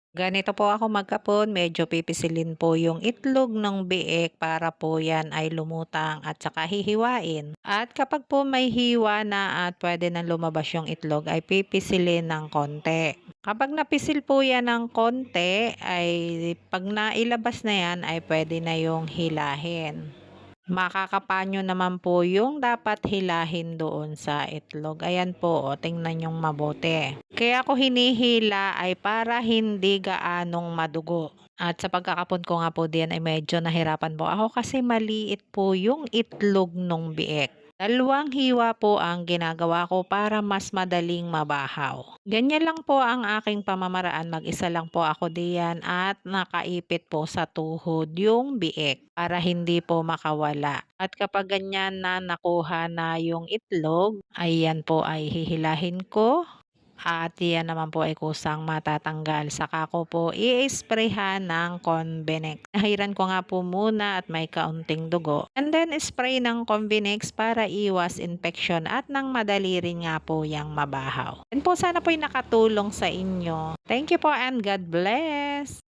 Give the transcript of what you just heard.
Ganito po ako magkapon, medyo pipisilin po yung itlog ng biik para po yan ay lumutang at saka hihiwain. At kapag po may hiwa na at pwede na lumabas yung itlog ay pipisilin ng konti. Kapag napisil po yan ng konti ay pag nailabas na yan ay pwede na yung hilahin. Makakapanyo naman po yung dapat hilahin doon sa itlog. Ayan po, o, tingnan yung mabuti. Kaya ko hinihila ay para hindi gaanong madugo. At sa pagkakapon ko nga po diyan ay medyo nahirapan po ako kasi maliit po yung itlog nung biek. Dalawang hiwa po ang ginagawa ko para mas madaling mabahaw. Ganyan lang po ang aking pamamaraan. Mag-isa lang po ako diyan at nakaipit po sa tuhod yung biek para hindi po makawala. At kapag ganyan na nakuha na yung itlog, ayan po ay hihilahin ko at yan naman po ay kusang matatanggal. Saka ko po i-sprayhan ng Convenex. Nahiran ko nga po muna at may kaunting dugo. And then spray ng Convenex para iwas infection at nang madali rin nga po yung mabahaw. And po sana po nakatulong sa inyo. Thank you po and God bless!